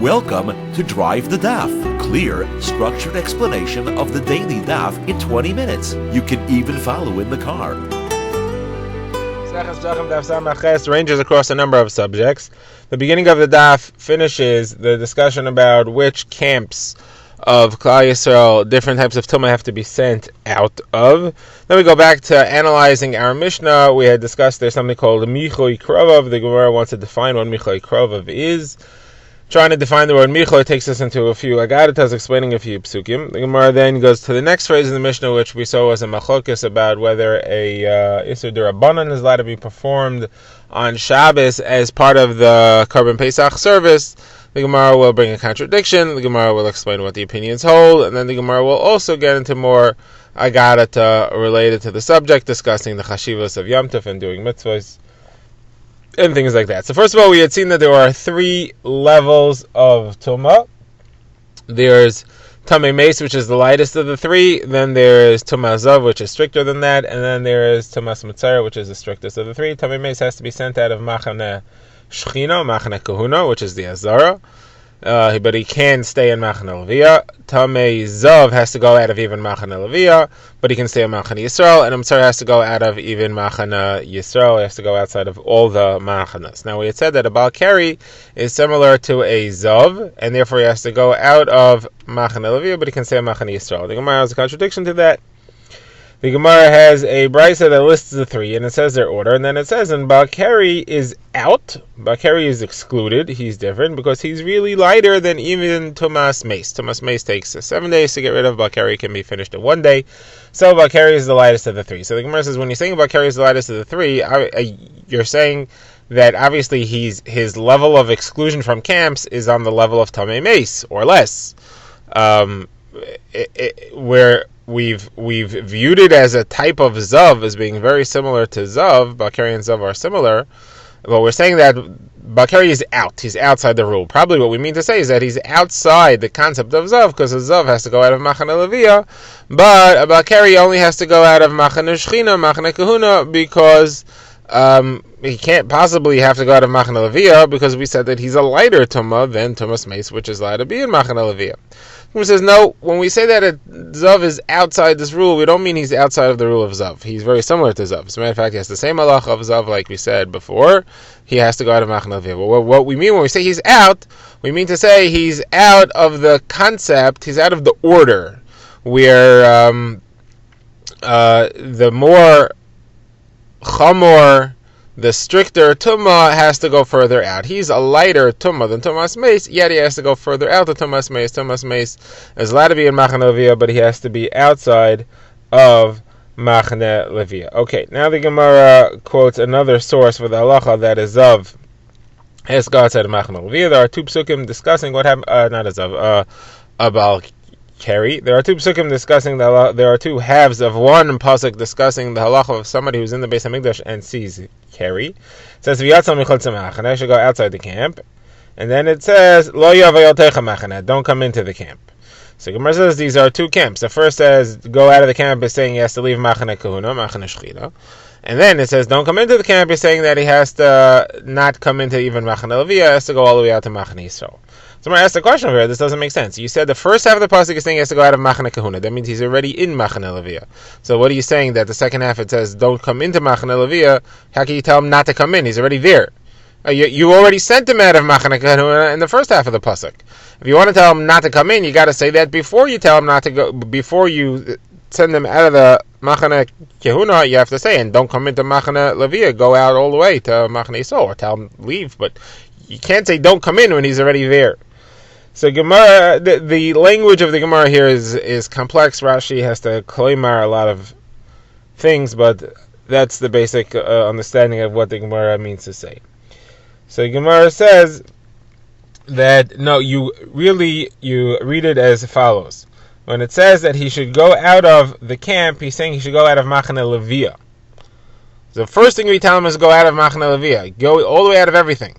Welcome to Drive the Daf. Clear, structured explanation of the daily Daf in 20 minutes. You can even follow in the car. Pesachim Daf ranges across a number of subjects. The beginning of the Daf finishes the discussion about which camps of Klal Yisrael different types of tumah have to be sent out of. Then we go back to analyzing our Mishnah. We had discussed there's something called Michloi Krovav. The Gemara wants to define what Michloi Krovav is. Trying to define the word Michloi takes us into a few agaritas, explaining a few psukim. The Gemara then goes to the next phrase in the Mishnah, which we saw was a machlokas about whether a Isur D'Rabbanan is allowed to be performed on Shabbos as part of the Korban Pesach service. The Gemara will bring a contradiction. The Gemara will explain what the opinions hold, and then the Gemara will also get into more agarata related to the subject, discussing the chashivos of Yom Tov and doing mitzvahs and things like that. So first of all, we had seen that there are three levels of tumah. There's Tamei Meis, which is the lightest of the three. Then there is Tumah Zav, which is stricter than that. And then there is Tumas Mitzara, which is the strictest of the three. Tamei Meis has to be sent out of Machane Shechina, Machane Kahuna, which is the Azara. But he can stay in Machane Leviyah. Tamei Zav has to go out of even Machane Leviyah, but he can stay in Machane Yisrael. And Mitzara has to go out of even Machane Yisrael. He has to go outside of all the Machanas. Now we had said that a Baal Keri is similar to a Zav, and therefore he has to go out of Machane Leviyah, but he can stay in Machane Yisrael. The Gemara has a contradiction to that. The Gemara has a brisa that lists the three, and it says their order, and then it says, and Baal Keri is out. Baal Keri is excluded. He's different because he's really lighter than even Tumas Meis. Tumas Meis takes 7 days to get rid of. Baal Keri can be finished in 1 day. So Baal Keri is the lightest of the three. So the Gemara says, when you're saying Baal Keri is the lightest of the three, you're saying that obviously his level of exclusion from camps is on the level of Tamei Meis, or less. Where we've viewed it as a type of Zav as being very similar to Zav. Baal Keri and Zav are similar. But we're saying that Baal Keri is out. He's outside the rule. Probably what we mean to say is that he's outside the concept of Zav, because a Zav has to go out of Machane Leviyah, but a Baal Keri only has to go out of Machane Shechina, Machane Kahuna, because he can't possibly have to go out of Machane Leviyah, because we said that he's a lighter Tumah than Tumas Meis, which is allowed to be in Machane Leviyah. He says, no, when we say that a Zav is outside this rule, we don't mean he's outside of the rule of Zav. He's very similar to Zav. As a matter of fact, he has the same halacha of Zav like we said before. He has to go out of Machane Leviyah. But what we mean when we say he's out, we mean to say he's out of the concept, he's out of the order, where the more chamor, the stricter tumah has to go further out. He's a lighter tumah than Tumas Meis, yet he has to go further out to Tumas Meis. Tumas Meis is allowed to be in Machane Leviyah, but he has to be outside of Machane Leviyah. Okay, now the Gemara quotes another source for the halacha that is Zav has to go outside of Machane Leviyah. There are two psukim discussing what happened, not a Zav, a Baal Keri. There are two psukim discussing there are two halves of one pasuk discussing the halacha of somebody who's in the Beis Hamikdash and sees Keri. It says v'yatzal michol tzemach, and I should go outside the camp. And then it says lo yavayol techa machane, don't come into the camp. So Gemara says these are two camps. The first says go out of the camp is saying he has to leave Machane Kahuna, Machane Shechina. And then it says don't come into the camp is saying that he has to not come into even Machane Leviyah, has to go all the way out to Machane Yisrael. So I'm going to ask the question over here. This doesn't make sense. You said the first half of the pasuk is saying he has to go out of Machane Kahuna. That means he's already in Machane Leviyah. So what are you saying that the second half it says don't come into Machane Leviyah? How can you tell him not to come in? He's already there. You already sent him out of Machane Kahuna in the first half of the pasuk. If you want to tell him not to come in, you got to say that before you tell him not to go. Before you send him out of the Machane Kahuna, you have to say, and don't come into Machane Leviyah. Go out all the way to Machane Yisrael, or tell him leave. But you can't say don't come in when he's already there. So Gemara, the language of the Gemara here is complex. Rashi has to claimar a lot of things, but that's the basic understanding of what the Gemara means to say. So Gemara says that no, you read it as follows. When it says that he should go out of the camp, he's saying he should go out of Machane Leviyah. So the first thing we tell him is go out of Machane Leviyah. Go all the way out of everything.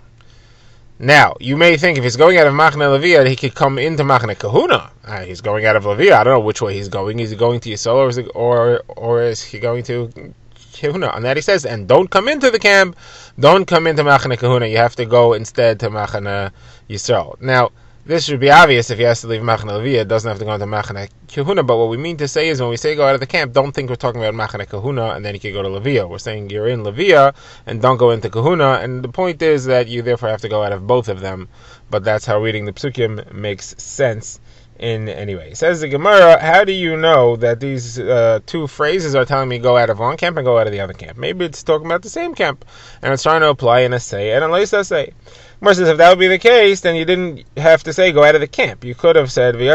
Now, you may think if he's going out of Machane Leviyah, he could come into Machane Kahuna. He's going out of Leviyah. I don't know which way he's going. Is he going to Yisrael or is he going to Kahuna? And that he says, and don't come into the camp, don't come into Machane Kahuna. You have to go instead to Machane Yisrael. Now, This should be obvious if he has to leave Machane Levia, it doesn't have to go into Machane Kahuna, but what we mean to say is when we say go out of the camp, don't think we're talking about Machane Kahuna and then you can go to Levia. We're saying you're in Levia and don't go into Kahuna, and the point is that you therefore have to go out of both of them, but that's how reading the Psukim makes sense in any way. Says the Gemara, how do you know that these two phrases are telling me go out of one camp and go out of the other camp? Maybe it's talking about the same camp, and it's trying to apply an essay and a lace essay. Gemara says, if that would be the case, then you didn't have to say go out of the camp. You could have said, say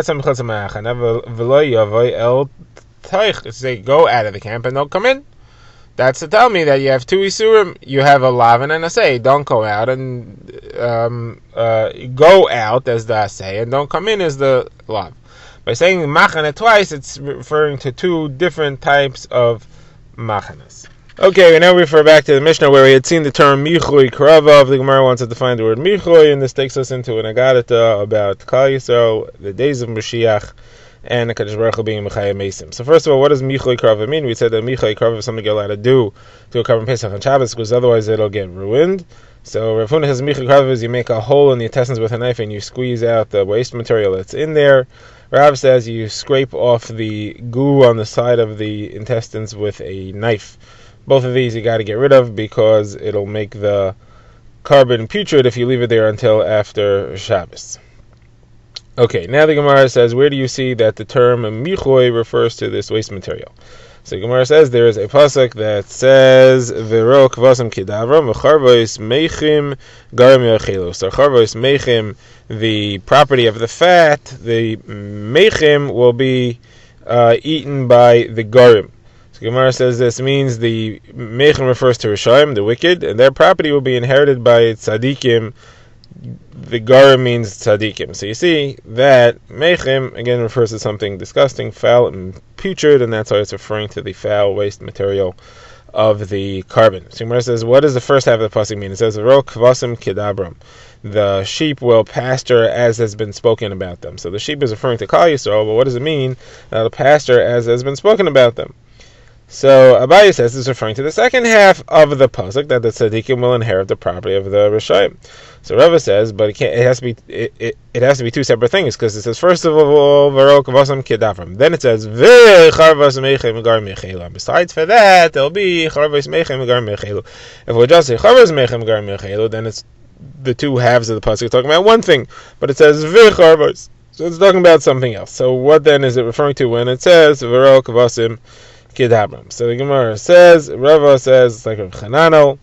go out of the camp and don't come in. That's to tell me that you have two isurim. You have a lav and an asay. Don't go out and go out as the asay, and don't come in as the lav. By saying machane twice, it's referring to two different types of machanes. Okay, we now refer back to the Mishnah where we had seen the term michui karavav. The Gemara wants to define the word michui, and this takes us into an agadata about Klal Yisrael, the days of Mashiach, and the Kadosh Baruch Hu being Mechayah Mesim. So first of all, what does Michui Karava mean? We said that Michui Karava is something you're allowed to do to a carbon Pesach on Shabbos, because otherwise it'll get ruined. So Rav Huna says Michui Karava is you make a hole in the intestines with a knife and you squeeze out the waste material that's in there. Rav says you scrape off the goo on the side of the intestines with a knife. Both of these you got to get rid of because it'll make the carbon putrid if you leave it there until after Shabbos. Okay, now the Gemara says, where do you see that the term michui refers to this waste material? So the Gemara says there is a pasuk that says V'ro kvasam kidavra mecharvos meichim garim yachelu. So charvos meichim, the property of the fat, the meichim will be eaten by the garim. So the Gemara says this means the meichim refers to Rishayim, the wicked, and their property will be inherited by tzaddikim. The gara means tzaddikim. So you see that mechim again refers to something disgusting, foul, and putrid, and that's why it's referring to the foul waste material of the carbon. So Gemara says, what does the first half of the pasuk mean? It says, "Ro kvasim kidabram." The sheep will pasture as has been spoken about them. So the sheep is referring to Klal Yisrael, but what does it mean? They'll pasture as has been spoken about them. So Abaye says it's referring to the second half of the pasuk that the tzaddikim will inherit the property of the Rishayim. So Rava says, but it has to be two separate things, because it says first of all v'ro kavasam kedavram, then it says v'charvas meichem gar mechelu. Besides for that, there'll be charvas meichem gar mechelu. If we just say charvas meichem gar mechelu, then it's the two halves of the pasuk talking about one thing, but it says v'charvas, so it's talking about something else. So what then is it referring to when it says v'ro kavasim kedavram? So the Gemara says, Rava says, it's like Rav Chananel,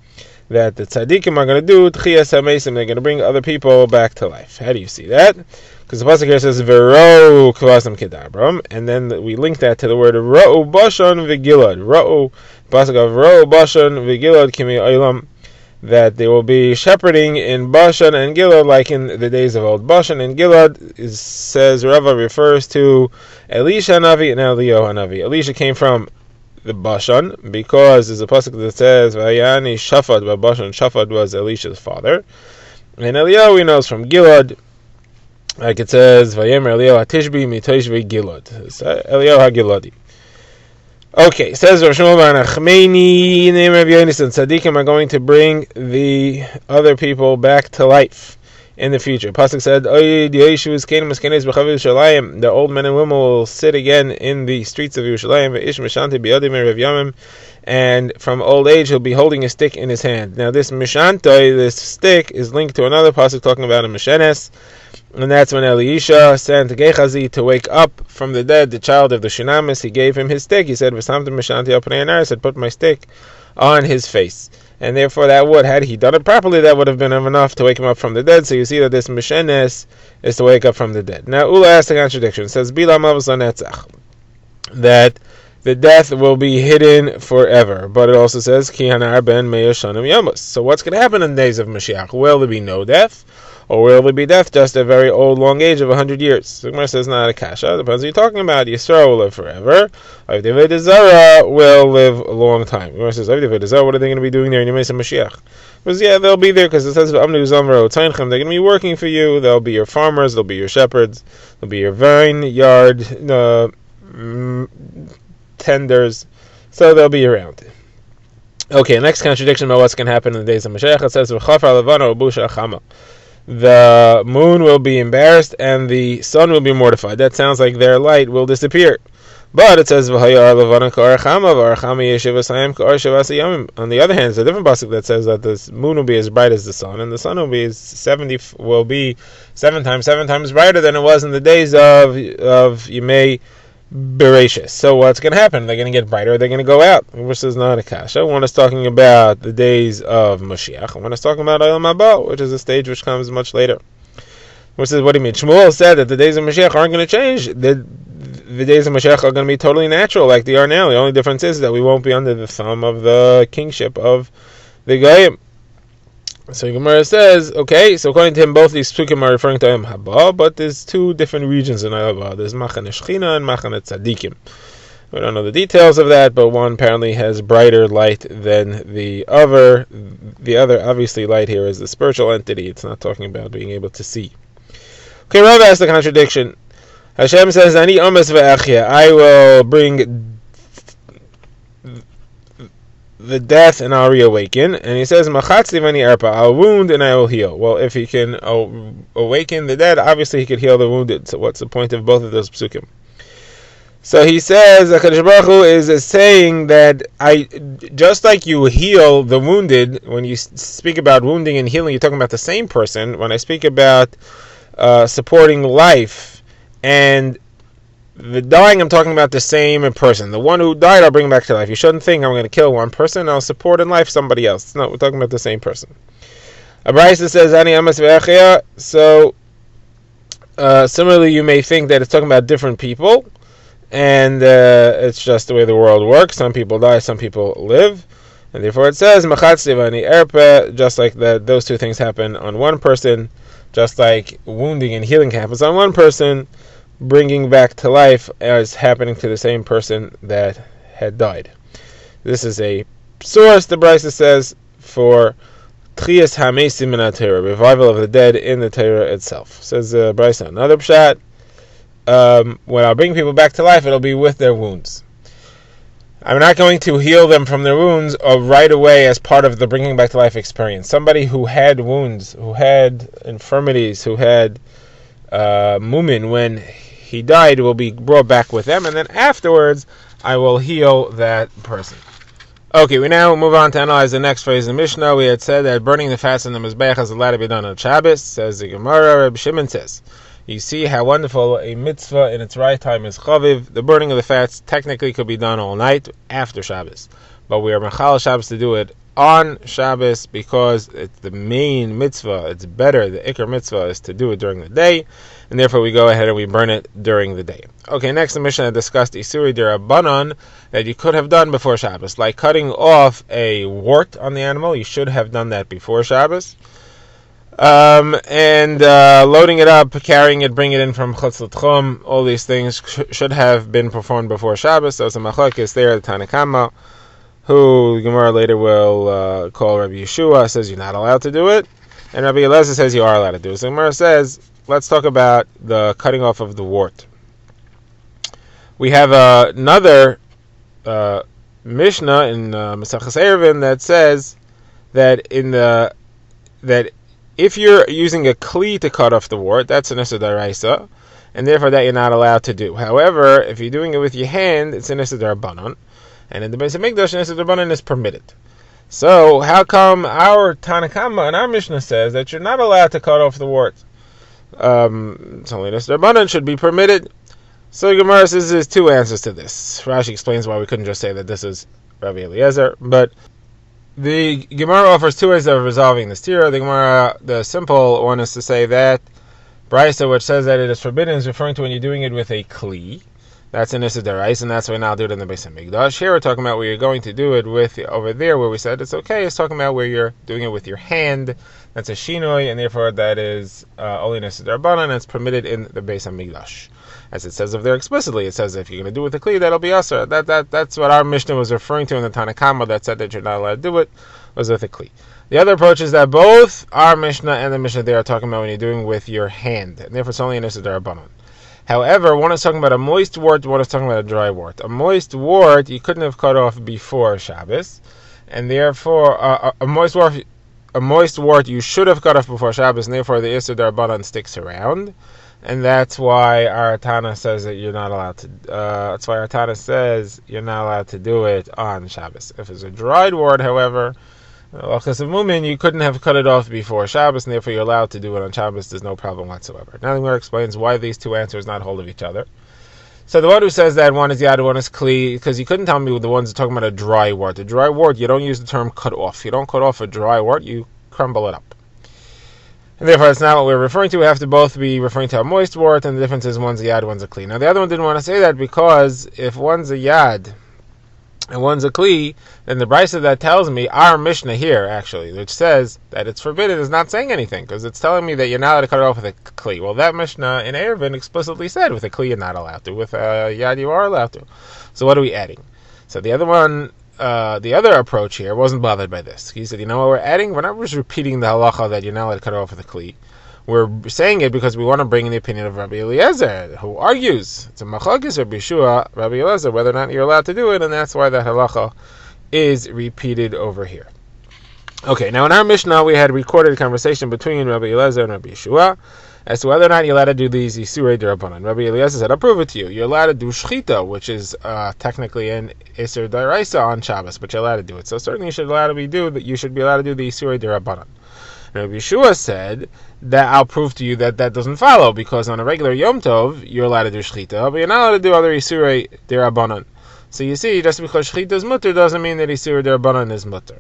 that the tzaddikim are going to do tchiyas hamesim, they're going to bring other people back to life. How do you see that? Because the pasuk here says v'ro kvasam kedabram, and then we link that to the word ra'u bashan v'gilad. Ra'u, pasuk of ra'u bashan v'gilad kimi olam, that they will be shepherding in Bashan and Gilad like in the days of old. Bashan and Gilad says Rava refers to Elisha Hanavi and Eliyahu Hanavi. Elisha came from the Bashan because there's a pasuk that says Vayani Shafad by Bashan. Shafad was Elisha's father, and Eliyahu we know is from Gilad, like it says Vayemer Eliyahu Hatishbi Mitoshvi Gilad. Eliyahu HaGiladi. Okay, says Rav Shmuel bar Nachmani, name of Yonis, and tzaddikim are going to bring the other people back to life in the future. Pasuk said, the old men and women will sit again in the streets of Yerushalayim, and from old age he'll be holding a stick in his hand. Now this Mishantoi, this stick, is linked to another pasuk talking about a Mishenes, and that's when Elisha sent Gehazi to wake up from the dead, the child of the Shunamis. He gave him his stick. He said, I said, put my stick on his face. And therefore that would, had he done it properly, that would have been enough to wake him up from the dead. So you see that this Mishenes is to wake up from the dead. Now Ula asks a contradiction. It says, that the death will be hidden forever. But it also says, Ki hanar ben me'yoshanim yamos. So what's going to happen in the days of Mashiach? Will there be no death? Or will there be death, just a very old, long age of 100 years? The Gemara says, not a kasha. Depends what you're talking about. Yisrael will live forever. Avdei Zara will live a long time. The Gemara says, Avdei Zara, what are they going to be doing there in Yemei Mashiach? Because, yeah, they'll be there because it says, they're going to be working for you. They'll be your farmers. They'll be your shepherds. They'll be your vineyard tenders. So they'll be around. Okay, next contradiction about what's going to happen in the days of Mashiach. It says, the moon will be embarrassed and the sun will be mortified. That sounds like their light will disappear. But it says, on the other hand, it's a different pasuk that says that the moon will be as bright as the sun, and the sun will be 7 times brighter than it was in the days of Yemei Bereshis. So what's going to happen? They're going to get brighter, or they're going to go out. Which is not a kasha. One is talking about the days of Mashiach, and one is talking about Olam Haba, which is a stage which comes much later. Which is, what do you mean? Shmuel said that the days of Mashiach aren't going to change. The days of Mashiach are going to be totally natural like they are now. The only difference is that we won't be under the thumb of the kingship of the Goyim. So Gemara says, okay, so according to him, both these psukim are referring to Olam Haba, but there's two different regions in Olam Haba. There's Machane Shechina and Machane Tzadikim. We don't know the details of that, but one apparently has brighter light than the other. The other, obviously, light here is the spiritual entity. It's not talking about being able to see. Okay, Rav has the contradiction. Hashem says, "Ani omes ve'achia." I will bring the death and I'll reawaken. And he says, "Machatzli v'ani erpa." I'll wound and I will heal. Well, if he can awaken the dead, obviously he could heal the wounded. So what's the point of both of those psukim? So he says, HaKadosh Baruch Hu is saying that just like you heal the wounded, when you speak about wounding and healing, you're talking about the same person. When I speak about supporting life and the dying, I'm talking about the same person. The one who died, I'll bring back to life. You shouldn't think I'm going to kill one person, I'll support in life somebody else. No, we're talking about the same person. Abraisa says, Ani amas ve'achia. So, similarly, you may think that it's talking about different people, and it's just the way the world works. Some people die, some people live. And therefore it says, Machatzli v'ani erpa, just like that, those two things happen on one person, just like wounding and healing happens on one person, bringing back to life as happening to the same person that had died. This is a source, the Brisa says, for Tchias HaMeisim in Torah, revival of the dead in the Torah itself. Says Brisa, another pshat, when I'll bring people back to life, it'll be with their wounds. I'm not going to heal them from their wounds right away as part of the bringing back to life experience. Somebody who had wounds, who had infirmities, who had mumin when he died will be brought back with them, and then afterwards I will heal that person. Okay, we now move on to analyze the next phrase in the Mishnah. We had said that burning the fats in the Mizbeach is allowed to be done on Shabbos. Says the Gemara, Reb Shimon says, you see how wonderful a mitzvah in its right time is chaviv. The burning of the fats technically could be done all night after Shabbos, but we are mechal Shabbos to do it on Shabbos because it's the main mitzvah. It's better. The ikar mitzvah is to do it during the day, and therefore we go ahead and we burn it during the day. Okay, next the Mishnah discussed Isuri D'Rabbanan that you could have done before Shabbos, like cutting off a wart on the animal. You should have done that before Shabbos. And loading it up, carrying it, bringing it in from Chutz L'Tchum, all these things should have been performed before Shabbos. So it's a machlokes there, the Tanakama, who Gemara later will call Rabbi Yeshua, says you're not allowed to do it, and Rabbi Elazar says you are allowed to do it. So Gemara says, let's talk about the cutting off of the wart. We have another Mishnah in Maseches Eruvin that says that if you're using a kli to cut off the wart, that's an issa d'oraisa, and therefore that you're not allowed to do. However, if you're doing it with your hand, it's an issa d'Rabbanan, and in the Beis HaMikdash, an issa d'Rabbanan is permitted. So, how come our Tanakama and our Mishnah says that you're not allowed to cut off the wart? It's only an issa d'Rabbanan should be permitted. So Gemara says there's two answers to this. Rashi explains why we couldn't just say that this is Rabbi Eliezer, but the Gemara offers two ways of resolving this tira. The simple one is to say that Brisa, which says that it is forbidden, is referring to when you're doing it with a kli. That's an issa d'oraisa, and that's why now do it in the Beis HaMikdash. Here we're talking about where you're going to do it with, over there where we said it's okay, it's talking about where you're doing it with your hand. That's a shinoi, and therefore that is only an issa d'Rabbanan, and it's permitted in the Beis HaMikdash. As it says over there explicitly, it says if you're going to do it with a kli, that'll be asur. That's what our Mishnah was referring to in the Tanakama that said that you're not allowed to do it, was with a kli. The other approach is that both our Mishnah and the Mishnah they are talking about when you're doing with your hand, and therefore it's only an issa d'Rabbanan. However, one is talking about a moist wart, one is talking about a dry wart. A moist wart you couldn't have cut off before Shabbos, and therefore a moist wart a moist wart you should have cut off before Shabbos, and therefore the Isser D'Rabbanan sticks around. And that's why our Tana says that you're not allowed to. That's why our Tana says you're not allowed to do it on Shabbos. If it's a dried wart, however, Lachas of Mumin, you couldn't have cut it off before Shabbos, and therefore you're allowed to do it on Shabbos. There's no problem whatsoever. Now the Gemara explains why these two answers not hold of each other. So the one who says that one is yad, one is kli, because you couldn't tell me the ones that are talking about a dry wart. A dry wart, you don't use the term cut off. You don't cut off a dry wart, you crumble it up. And therefore, that's not what we're referring to. We have to both be referring to a moist wart, and the difference is one's a yad, one's a kli. Now, the other one didn't want to say that because if one's a yad and one's a kli, then the brisa that tells me, our Mishnah here, actually, which says that it's forbidden, is not saying anything, because it's telling me that you're not allowed to cut it off with a kli. Well, that Mishnah in Eruvin explicitly said with a kli you're not allowed to, with a yad you are allowed to. So what are we adding? So the other one, the other approach here wasn't bothered by this. He said, you know what we're adding? We're not just repeating the halacha that you're not allowed to cut it off with a kli. We're saying it because we want to bring in the opinion of Rabbi Eliezer, who argues it's a machlokes Rabbi Yeshua, Rabbi Eliezer, whether or not you're allowed to do it, and that's why that halacha is repeated over here. Okay, now in our Mishnah we had recorded a conversation between Rabbi Eliezer and Rabbi Yeshua as to whether or not you're allowed to do these Isurei D'Rabbanan. Rabbi Eliezer said, I'll prove it to you. You're allowed to do Shchita, which is technically an Isur D'Oraisa on Shabbos, but you're allowed to do it. So certainly you should be allowed to do the Isurei D'Rabbanan. Rabbi Yeshua said that I'll prove to you that that doesn't follow, because on a regular Yom Tov you're allowed to do Shchita, but you're not allowed to do other Isurei D'Rabbanan. So you see, just because Shchita is mutter doesn't mean that Isurei D'Rabbanan is mutter.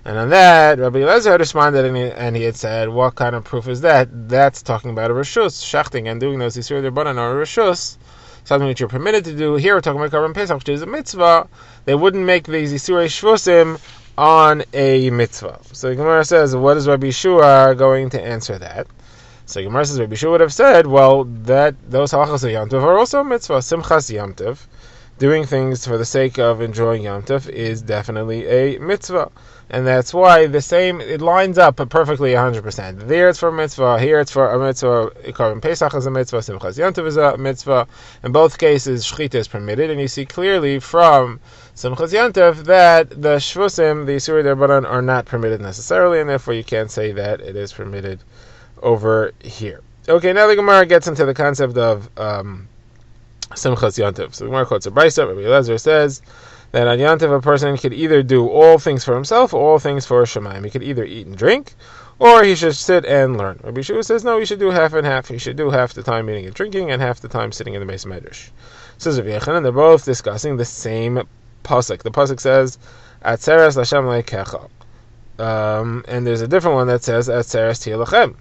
And on that, Rabbi Eliezer responded and he had said, what kind of proof is that? That's talking about a reshus, shachting, and doing those Isurei D'Rabbanan or a reshus, something which you're permitted to do. Here we're talking about Korban Pesach, which is a mitzvah. They wouldn't make these Isurei Shvusim on a mitzvah. So the Gemara says, what is Rabbi Yeshua going to answer that? So the Gemara says, Rabbi Yeshua would have said, well, that those halachas of Yom Tov are also a mitzvah. Simchas Yom Tov, doing things for the sake of enjoying Yom Tov, is definitely a mitzvah. And that's why it lines up perfectly 100%. There it's for a mitzvah, here it's for a mitzvah, Korban Pesach is a mitzvah, Simchas Yom Tov is a mitzvah. In both cases, Shechita is permitted, and you see clearly from Simchas Yom Tov that the Shvusim, the Isurei D'Rabbanan, are not permitted necessarily, and therefore you can't say that it is permitted over here. Okay, now the Gemara gets into the concept of Simchas Yom Tov. So the Gemara quotes a brisa. Rabbi Eliezer says that on Yom Tov a person could either do all things for himself or all things for Shemaim. He could either eat and drink, or he should sit and learn. Rabbi Yeshua says no, he should do half and half. He should do half the time eating and drinking and half the time sitting in the Beis Medrash. Says Rabbi Yechanan, they're both discussing the same pasuk. The pasuk says, Atzeres Lashem Leikecha. And there's a different one that says, Atzeres Tielachem.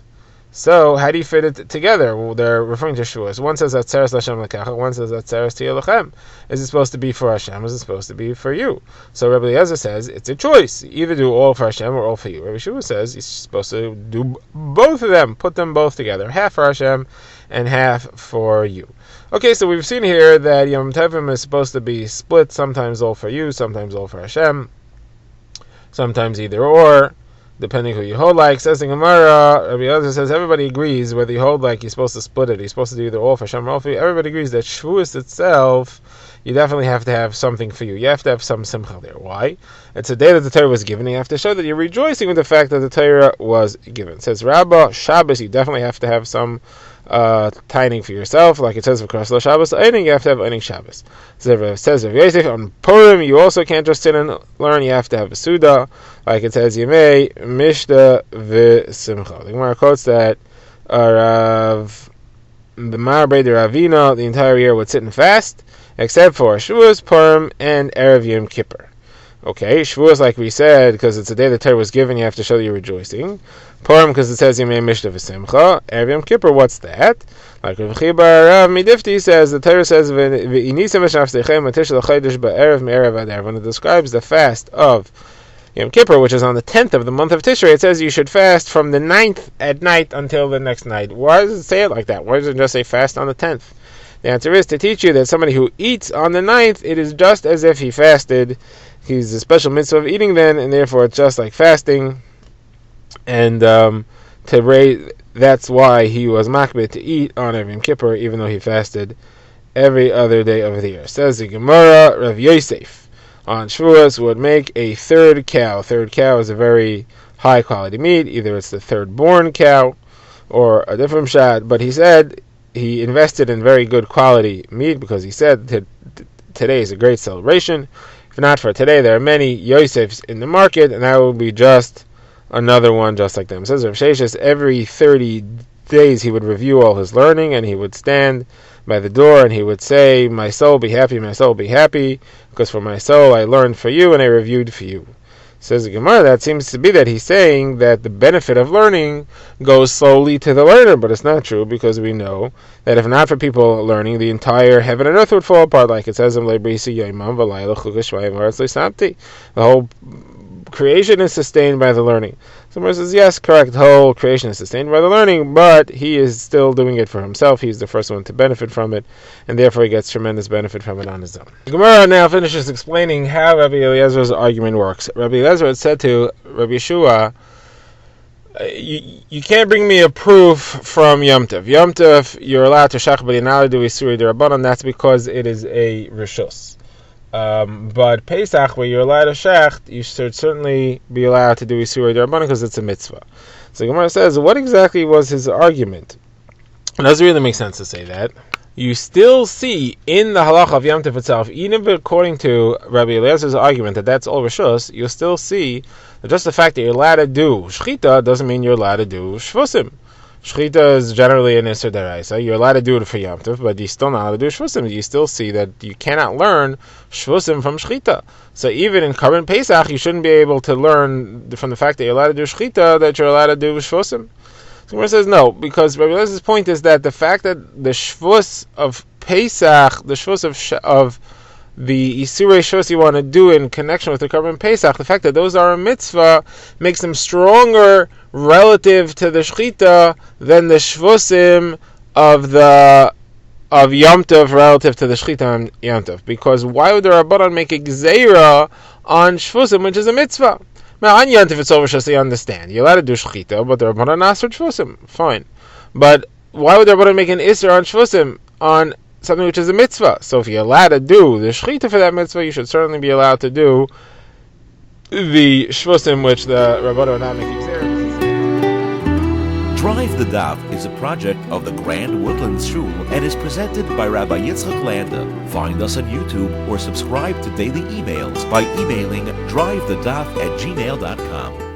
So, how do you fit it together? Well, they're referring to Shavuos. One says Atzeres Lashem Lekecha, one says Atzeres Tielachem. Is it supposed to be for Hashem? Is it supposed to be for you? So Rabbi Eliezer says it's a choice. Either do all for Hashem or all for you. Rabbi Yeshua says he's supposed to do both of them, put them both together. Half for Hashem and half for you. Okay, so we've seen here that Yom Tovim is supposed to be split, sometimes all for you, sometimes all for Hashem, sometimes either or, depending who you hold like. Says the Gemara, Rabbi Eliezer says everybody agrees whether you hold like you're supposed to split it, you're supposed to do either all for Hashem or all for you. Everybody agrees that Shavuos itself, you definitely have to have something for you. You have to have some simcha there. Why? It's a day that the Torah was given. You have to show that you're rejoicing with the fact that the Torah was given. It says Rabbah, Shabbos, you definitely have to have some tining for yourself, like it says of Krasla Shabbos, eating, you have to have eaning Shabbos. It says of Yosef on Purim, you also can't just sit and learn, you have to have a Suda, like it says Yemei, Mishta, V'Simcha. The Gemara quotes that Rav the Marbei de Ravina, the entire year would sit and fast, except for Shavuos, Purim, and Erev Yom Kippur. Okay, Shavuos, like we said, because it's the day the Torah was given, you have to show that you're rejoicing. Purim, because it says Yemei Mishta V'Simcha. Erev Yom Kippur, what's that? Like Rav Chibar Rav Midifti says, the Torah says, V'Inisem V'Shavtechem Atish L'Chodesh Ba'erev Me'erev Adar. When it describes the fast of Yom Kippur, which is on the 10th of the month of Tishrei, it says you should fast from the 9th at night until the next night. Why does it say it like that? Why does it just say fast on the 10th? The answer is to teach you that somebody who eats on the 9th, it is just as if he fasted. He's a special mitzvah of eating then, and therefore it's just like fasting. And that's why he was makbid to eat on Yom Kippur, even though he fasted every other day of the year. Says the Gemara, Rav Yosef on Shavuos would make a third cow. Third cow is a very high quality meat. Either it's the third born cow or a different shad. But he said he invested in very good quality meat because he said that today is a great celebration. If not for today, there are many Yosefs in the market, and that will be just another one just like them. It says Rav Sheshes, every 30 days he would review all his learning, and he would stand by the door and he would say, my soul be happy, my soul be happy, because for my soul I learned for you and I reviewed for you. Says the Gemara, that seems to be that he's saying that the benefit of learning goes slowly to the learner, but it's not true, because we know that if not for people learning, the entire heaven and earth would fall apart, like it says in the whole creation is sustained by the learning. Someone says, yes, correct, the whole creation is sustained by the learning, but he is still doing it for himself. He's the first one to benefit from it, and therefore he gets tremendous benefit from it on his own. The Gemara now finishes explaining how Rabbi Eliezer's argument works. Rabbi Eliezer had said to Rabbi Yeshua, you can't bring me a proof from Yom Tov. Yom Tov, you're allowed to shach, but you're not allowed to do Isuri D'Rabbanan. That's because it is a Rishus. But Pesach, where you're allowed to shecht, you should certainly be allowed to do Isuri D'Rabbanan because it's a mitzvah. So Gemara says, what exactly was his argument? It doesn't really make sense to say that. You still see in the halacha of Yom Tov itself, even according to Rabbi Eliezer's argument that that's all Rishus, you still see that just the fact that you're allowed to do Shechita doesn't mean you're allowed to do Shvusim. Shechita is generally an Isser Deraisa. You're allowed to do it for Yom Tov, but you're still not allowed to do Shvusim. You still see that you cannot learn Shvusim from Shechita. So even in Karban Pesach, you shouldn't be able to learn from the fact that you're allowed to do Shechita that you're allowed to do Shvusim. So Gemara says no, because Rabbi Eliezer point is that the fact that the Shvus of Pesach, the Shvus of the Isurei Shvus you want to do in connection with the Karban Pesach, the fact that those are a mitzvah makes them stronger relative to the Shechita than the Shvusim of Yom Tov relative to the Shechita on Yom Tov. Because why would the Rabbanan make a Gzeira on Shvusim, which is a mitzvah? Now on Yom Tov it's over, just so you understand. You're allowed to do Shechita, but the Rabbanan asked for Shvusim. Fine. But why would the Rabbanan make an Isser on Shvusim on something which is a mitzvah? So if you're allowed to do the Shechita for that mitzvah, you should certainly be allowed to do the Shvusim, which the Rabbanan would not make Gzeira. Drive the Daf is a project of the Grand Woodlands Shul and is presented by Rabbi Yitzchak Landa. Find us on YouTube or subscribe to daily emails by emailing drivethedaf@gmail.com.